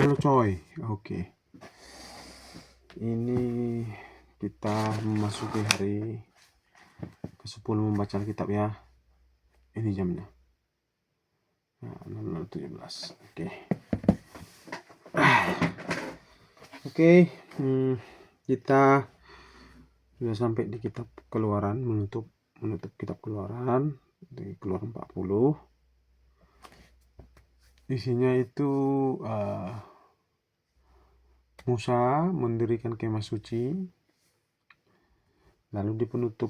Halo coy, oke. Ini kita memasuki hari ke-10 membaca Alkitab ya. Ini jamnya. Nah, 00:17. Oke. Oke, kita sudah sampai di kitab Keluaran, menutup kitab Keluaran di Keluaran 40. Isinya itu Musa mendirikan kemah suci. Lalu di penutup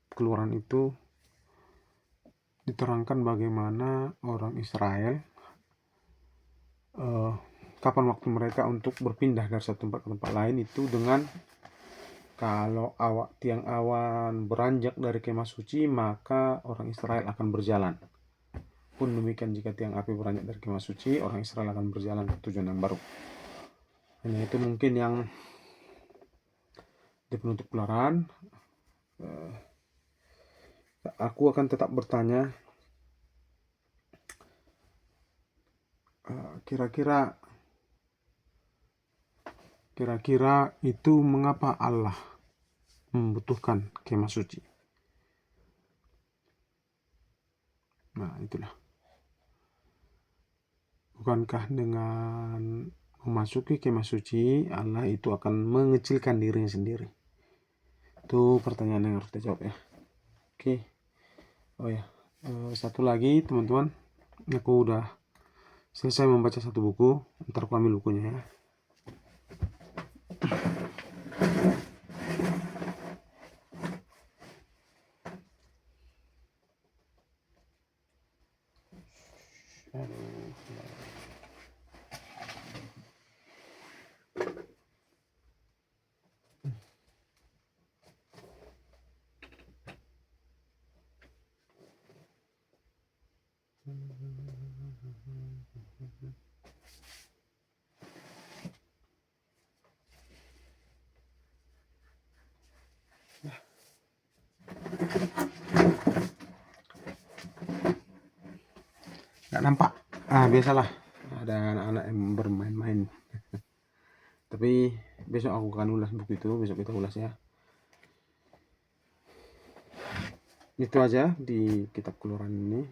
Keluaran itu diterangkan bagaimana orang Israel kapan waktu mereka untuk berpindah dari satu tempat ke tempat lain itu dengan kalau tiang awan beranjak dari kemah suci, maka orang Israel akan berjalan. Pun demikian jika tiang api beranjak dari kemah suci, orang Israel akan berjalan ke tujuan yang baru. Hanya itu mungkin yang di penutup Keluaran. Aku akan tetap bertanya, kira-kira itu mengapa Allah membutuhkan kemah suci? Nah, itulah. Bukankah dengan memasuki kemah suci, Allah itu akan mengecilkan dirinya sendiri? Itu pertanyaan yang harus kita jawab ya. Oke. Oh ya, satu lagi teman-teman, aku udah selesai membaca satu buku. Ntar aku ambil bukunya ya. Gak nampak? Biasalah ada anak-anak yang bermain-main. Tapi besok aku akan ulas buku itu, besok kita ulas ya. Itu aja di kitab Keluaran ini.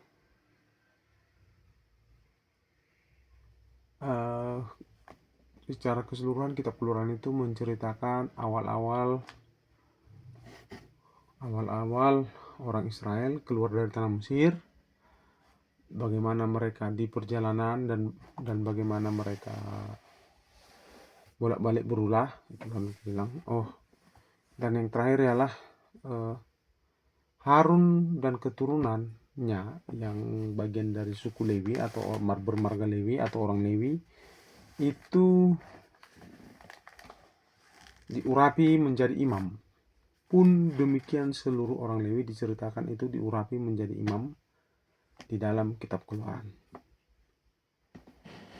Secara keseluruhan kitab Keluaran itu menceritakan awal-awal orang Israel keluar dari tanah Mesir, bagaimana mereka di perjalanan dan bagaimana mereka bolak-balik berulah, itu kan bilang. Dan yang terakhir ialah Harun dan keturunannya yang bagian dari suku Lewi atau bermarga Lewi atau orang Lewi itu diurapi menjadi imam. Pun demikian seluruh orang Lewi diceritakan itu diurapi menjadi imam di dalam kitab Keluaran.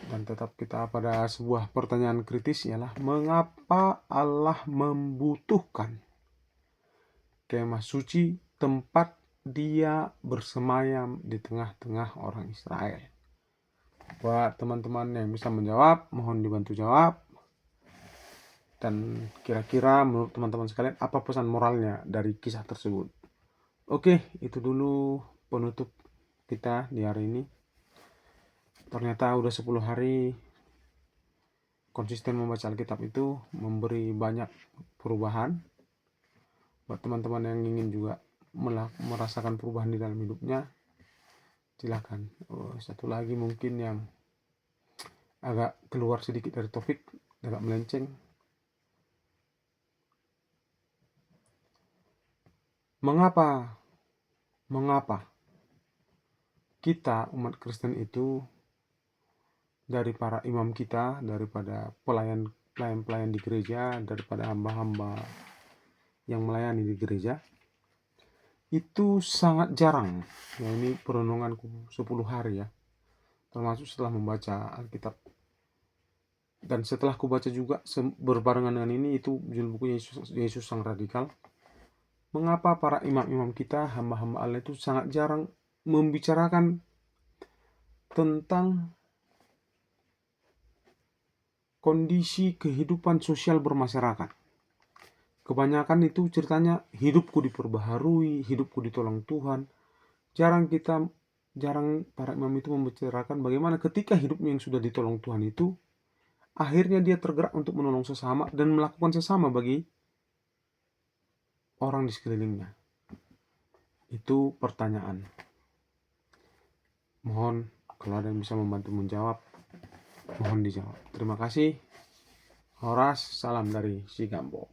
Dan tetap kita pada sebuah pertanyaan kritis ialah mengapa Allah membutuhkan kemah suci, tempat dia bersemayam di tengah-tengah orang Israel? Buat teman-teman yang bisa menjawab, mohon dibantu jawab. Dan kira-kira menurut teman-teman sekalian apa pesan moralnya dari kisah tersebut? Oke, itu dulu penutup kita di hari ini. Ternyata udah 10 hari konsisten membaca Alkitab itu memberi banyak perubahan. Buat teman-teman yang ingin juga merasakan perubahan di dalam hidupnya, silahkan. Satu lagi mungkin yang agak keluar sedikit dari topik, agak melenceng. Mengapa kita umat Kristen itu dari para imam kita, daripada pelayan di gereja, daripada hamba-hamba yang melayani di gereja, itu sangat jarang. Ya, ini perenunganku 10 hari ya, termasuk setelah membaca Alkitab. Dan setelah ku baca juga berbarengan dengan ini, itu judul bukunya Yesus Sang Radikal. Mengapa para imam-imam kita, hamba-hamba Allah itu sangat jarang membicarakan tentang kondisi kehidupan sosial bermasyarakat. Kebanyakan itu ceritanya hidupku diperbaharui, hidupku ditolong Tuhan. Jarang para imam itu membicarakan bagaimana ketika hidupnya yang sudah ditolong Tuhan itu, akhirnya dia tergerak untuk menolong sesama dan melakukan sesama bagi orang di sekelilingnya. Itu pertanyaan. Mohon kalau ada yang bisa membantu menjawab, mohon dijawab. Terima kasih. Horas, salam dari Sigambo.